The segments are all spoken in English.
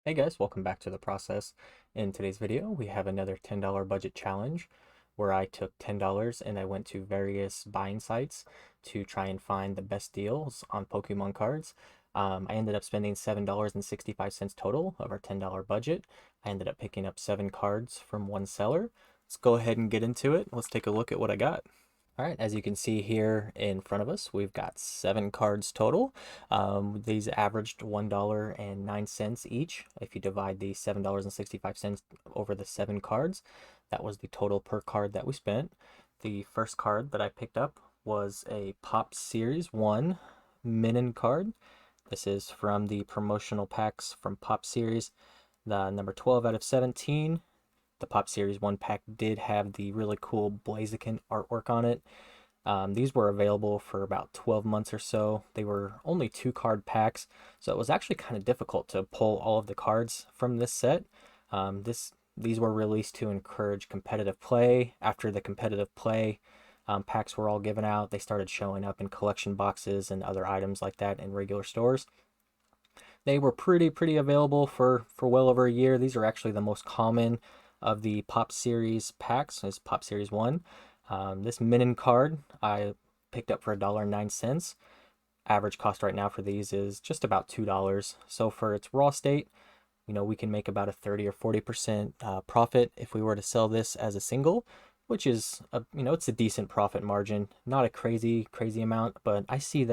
Hey guys, welcome back to the process. In today's video, we have another $10 budget challenge where I took $10 and I went to various buying sites to try and find the best deals on Pokemon cards. I ended up spending $7.65 total of our $10 budget. I ended up picking up 7 cards from one seller. Let's go ahead and get into it. Let's take a look at what I got. All right, as you can see here in front of us, we've got 7 cards total. These averaged $1.09 each. If you divide the $7.65 over the 7 cards, that was the total per card that we spent. The first card that I picked up was a Pop Series 1 Minin card. This is from the promotional packs from Pop Series, the number 12 out of 17. The Pop Series 1 pack did have the really cool Blaziken artwork on it. These were available for about 12 months or so. They were only 2 card packs, so it was actually kind of difficult to pull all of the cards from this set. These were released to encourage competitive play. After the competitive play packs were all given out, they started showing up in collection boxes and other items like that in regular stores. They were pretty available for well over a year. These are actually the most common of the Pop Series packs. Is Pop Series 1. This Minin card I picked up for $1.09. Average cost right now for these is just about $2. So for its raw state, we can make about a 30 or 40% profit if we were to sell this as a single, which is it's a decent profit margin. Not a crazy amount, but I see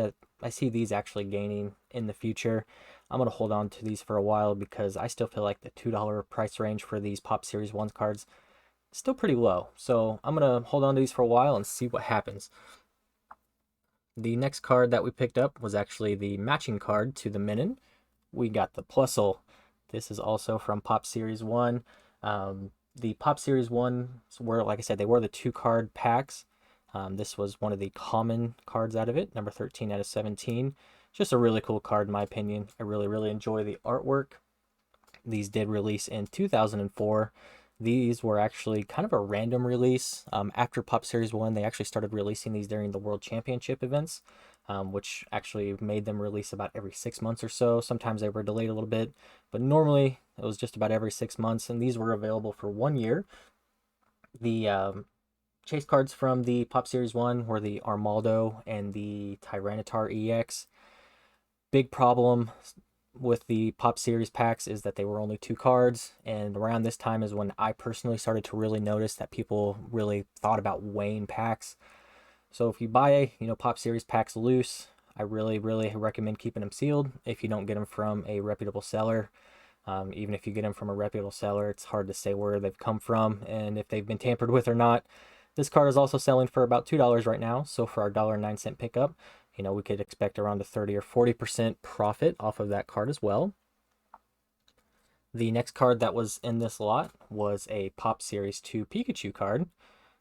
these actually gaining in the future. I'm gonna hold on to these for a while because I still feel like the $2 price range for these Pop Series 1 cards is still pretty low. So I'm gonna hold on to these for a while and see what happens. The next card that we picked up was actually the matching card to the Minin. We got the Plusel. This is also from Pop Series 1. The Pop Series 1 were, like I said, they were the 2 card packs. This was one of the common cards out of it, number 13 out of 17. Just a really cool card in my opinion. I really enjoy the artwork. These did release in 2004. These were actually kind of a random release. After Pop Series 1, they actually started releasing these during the World Championship events, which actually made them release about every 6 months or so. Sometimes they were delayed a little bit, but normally it was just about every 6 months, and these were available for 1 year. The chase cards from the Pop Series 1 were the Armaldo and the Tyranitar EX. Big problem with the Pop Series packs is that they were only 2 cards, and around this time is when I personally started to really notice that people really thought about weighing packs. So if you buy, Pop Series packs loose, I really recommend keeping them sealed if you don't get them from a reputable seller. Even if you get them from a reputable seller, it's hard to say where they've come from and if they've been tampered with or not. This card is also selling for about $2 right now, so for our $1.09 pickup, we could expect around a 30 or 40% profit off of that card as well. The next card that was in this lot was a Pop Series 2 Pikachu card.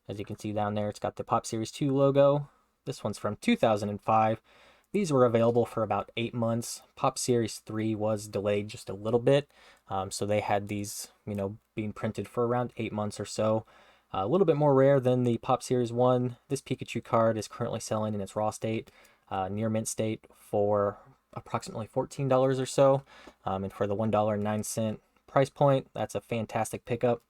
As you can see down there, it's got the Pop Series 2 logo. This one's from 2005. These were available for about 8 months. Pop Series 3 was delayed just a little bit, so they had these, being printed for around 8 months or so. A little bit more rare than the Pop Series 1. This Pikachu card is currently selling in its raw state, near mint state, for approximately $14 or so. And for the $1.09 price point, that's a fantastic pickup.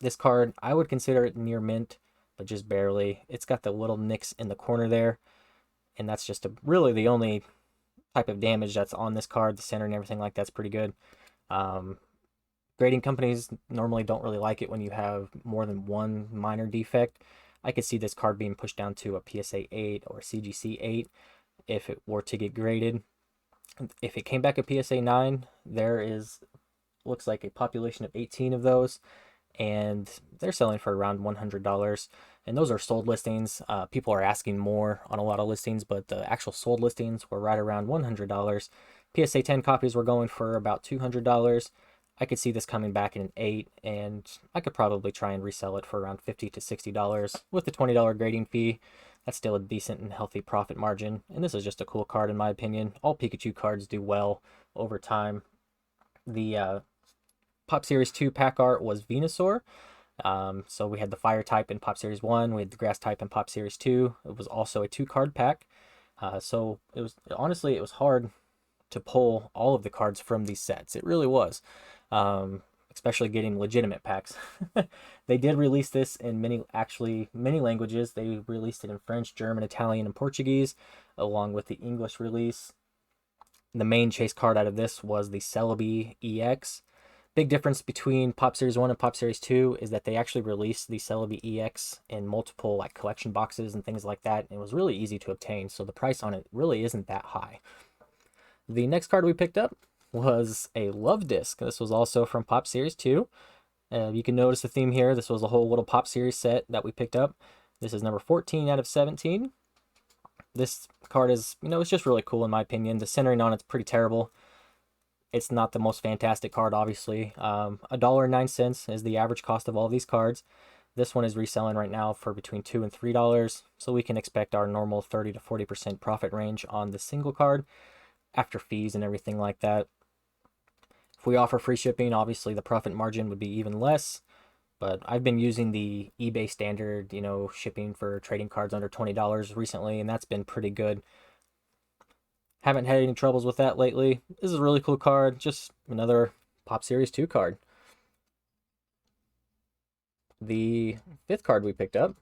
This card, I would consider it near mint, but just barely. It's got the little nicks in the corner there, and that's just really the only type of damage that's on this card. The center and everything like that's pretty good. Um, Grading companies normally don't really like it when you have more than one minor defect. I could see this card being pushed down to a PSA 8 or a CGC 8 if it were to get graded. If it came back a PSA 9, looks like a population of 18 of those, and they're selling for around $100. And those are sold listings. People are asking more on a lot of listings, but the actual sold listings were right around $100. PSA 10 copies were going for about $200. I could see this coming back in an 8, and I could probably try and resell it for around $50 to $60 with the $20 grading fee. That's still a decent and healthy profit margin, and this is just a cool card in my opinion. All Pikachu cards do well over time. The Pop Series 2 pack art was Venusaur. So we had the Fire type in Pop Series 1, we had the Grass type in Pop Series 2. It was also a 2 card pack. So it was honestly, it was hard to pull all of the cards from these sets. It really was. Especially getting legitimate packs. They did release this in many languages. They released it in French, German, Italian, and Portuguese, along with the English release. The main chase card out of this was the Celebi Ex. Big difference between Pop Series 1 and Pop Series 2 is that they actually released the Celebi Ex in multiple like collection boxes and things like that. And it was really easy to obtain, so the price on it really isn't that high. The next card we picked up was a Love Disc. This was also from Pop Series 2. You can notice the theme here. This was a whole little Pop Series set that we picked up. This is number 14 out of 17. This card is, it's just really cool in my opinion. The centering on it's pretty terrible. It's not the most fantastic card, obviously. $1.09 is the average cost of all these cards. This one is reselling right now for between $2 and $3, so we can expect our normal 30 to 40% profit range on the single card after fees and everything like that. If we offer free shipping, obviously the profit margin would be even less, but I've been using the eBay standard, shipping for trading cards under $20 recently, and that's been pretty good. Haven't had any troubles with that lately. This is a really cool card, just another Pop Series 2 card. The fifth card we picked up,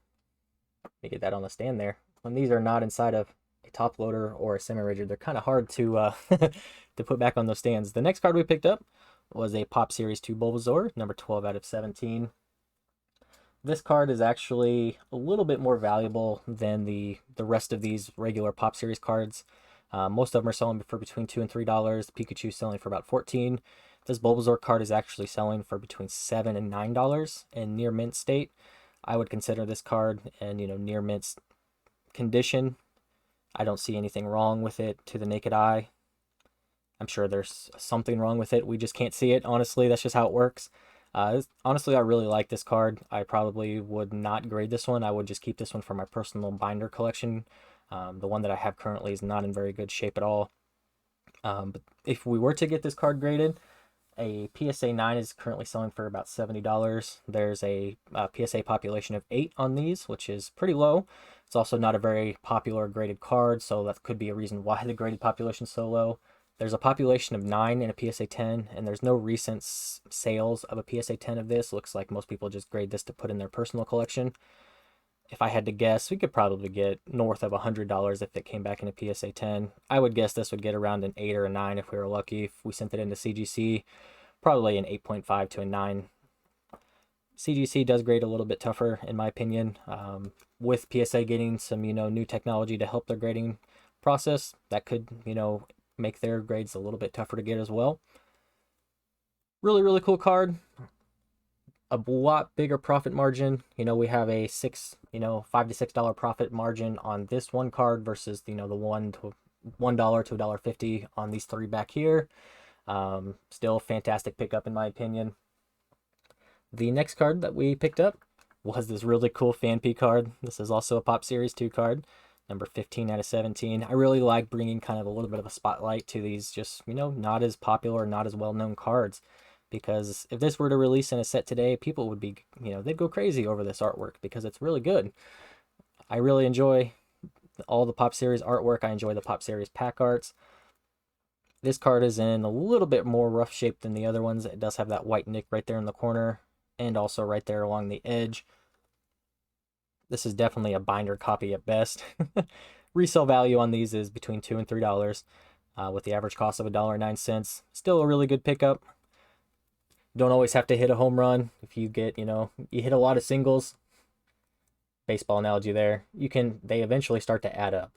let me get that on the stand there. When these are not inside of a top loader or a semi-rigid, they're kind of hard to to put back on those stands. The next card we picked up was a Pop Series 2 Bulbasaur, number 12 out of 17. This card is actually a little bit more valuable than the rest of these regular Pop Series cards. Most of them are selling for between $2 and $3. Pikachu selling for about $14. This Bulbasaur card is actually selling for between $7 and $9 in near mint state. I would consider this card in near mint condition. I don't see anything wrong with it to the naked eye. I'm sure there's something wrong with it. We just can't see it. Honestly, that's just how it works. Honestly, I really like this card. I probably would not grade this one. I would just keep this one for my personal binder collection. The one that I have currently is not in very good shape at all. But if we were to get this card graded, a PSA 9 is currently selling for about $70. There's a PSA population of 8 on these, which is pretty low. It's also not a very popular graded card, so that could be a reason why the graded population is so low. There's a population of 9 in a PSA 10, and there's no recent sales of a PSA 10 of this. Looks like most people just grade this to put in their personal collection. If I had to guess, we could probably get north of $100 if it came back in a PSA 10. I would guess this would get around an 8 or a 9 if we were lucky. If we sent it into CGC, probably an 8.5 to a 9. CGC does grade a little bit tougher, in my opinion. With PSA getting some, new technology to help their grading process, that could, make their grades a little bit tougher to get as well. Really, really cool card. A lot bigger profit margin. We have a $5 to $6 profit margin on this one card versus the $1 to $1.50 on these three back here. Still fantastic pickup in my opinion. The next card that we picked up was this really cool Fanpy card. This is also a Pop Series 2 card, number 15 out of 17. I really like bringing kind of a little bit of a spotlight to these just, not as popular, not as well-known cards. Because if this were to release in a set today, people would be, they'd go crazy over this artwork because it's really good. I really enjoy all the Pop Series artwork. I enjoy the Pop Series pack arts. This card is in a little bit more rough shape than the other ones. It does have that white nick right there in the corner and also right there along the edge. This is definitely a binder copy at best. Resale value on these is between $2 and $3 with the average cost of $1.09. Still a really good pickup. Don't always have to hit a home run. If you get, you hit a lot of singles, baseball analogy there, they eventually start to add up.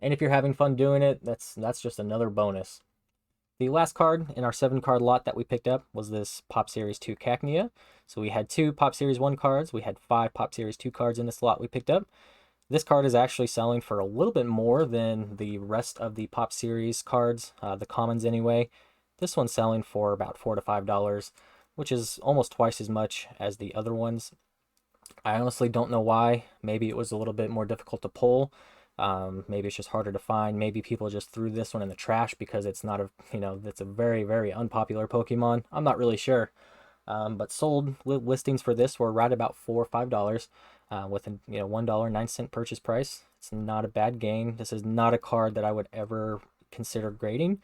And if you're having fun doing it, that's just another bonus. The last card in our 7-card lot that we picked up was this Pop Series 2 Cacnea. So we had 2 Pop Series 1 cards. We had 5 Pop Series 2 cards in this lot we picked up. This card is actually selling for a little bit more than the rest of the Pop Series cards, the commons anyway. This one's selling for about $4 to $5, which is almost twice as much as the other ones. I honestly don't know why. Maybe it was a little bit more difficult to pull. Maybe it's just harder to find. Maybe people just threw this one in the trash because it's not it's a very, very unpopular Pokemon. I'm not really sure. But sold listings for this were right about $4 or $5 with a $1.09 purchase price. It's not a bad gain. This is not a card that I would ever consider grading.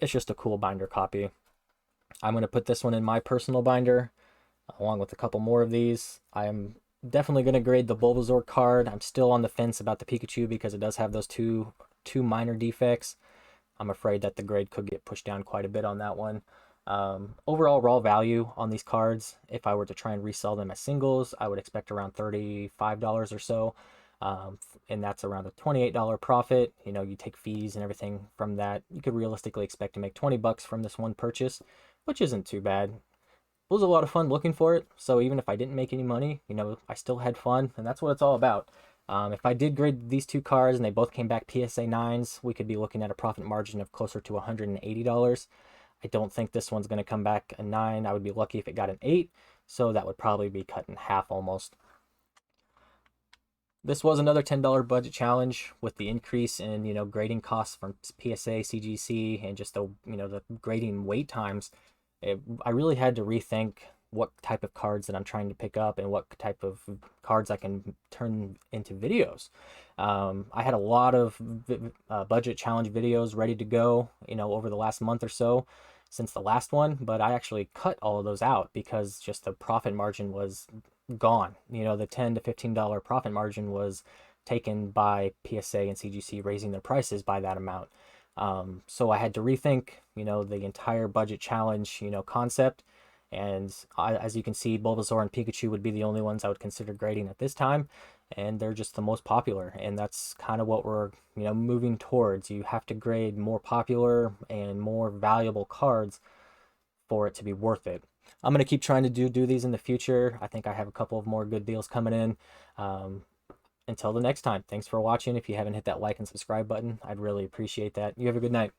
it's just a cool binder copy. I'm going to put this one in my personal binder along with a couple more of these. I am definitely going to grade the Bulbasaur card. I'm still on the fence about the Pikachu because it does have those two minor defects. I'm afraid that the grade could get pushed down quite a bit on that one. Overall raw value on these cards, if I were to try and resell them as singles, I would expect around $35 or so. And that's around a $28 profit. You know, you take fees and everything from that. You could realistically expect to make 20 bucks from this one purchase, which isn't too bad. It was a lot of fun looking for it. So even if I didn't make any money, you know, I still had fun, and that's what it's all about. If I did grade these two cards and they both came back PSA 9s, we could be looking at a profit margin of closer to $180. I don't think this one's going to come back a 9. I would be lucky if it got an 8, so that would probably be cut in half almost. This was another $10 budget challenge. With the increase in, you know, grading costs from PSA, CGC, and just the, you know, the grading wait times, I really had to rethink what type of cards that I'm trying to pick up and what type of cards I can turn into videos. I had a lot of budget challenge videos ready to go, you know, over the last month or so since the last one, but I actually cut all of those out because just the profit margin was gone. You know, the $10 to $15 profit margin was taken by PSA and CGC raising their prices by that amount. So I had to rethink, you know, the entire budget challenge, you know, concept. And as you can see, Bulbasaur and Pikachu would be the only ones I would consider grading at this time. And they're just the most popular. And that's kind of what we're, you know, moving towards. You have to grade more popular and more valuable cards for it to be worth it. I'm going to keep trying to do these in the future. I think I have a couple of more good deals coming in. Until the next time, thanks for watching. If you haven't hit that like and subscribe button, I'd really appreciate that. You have a good night.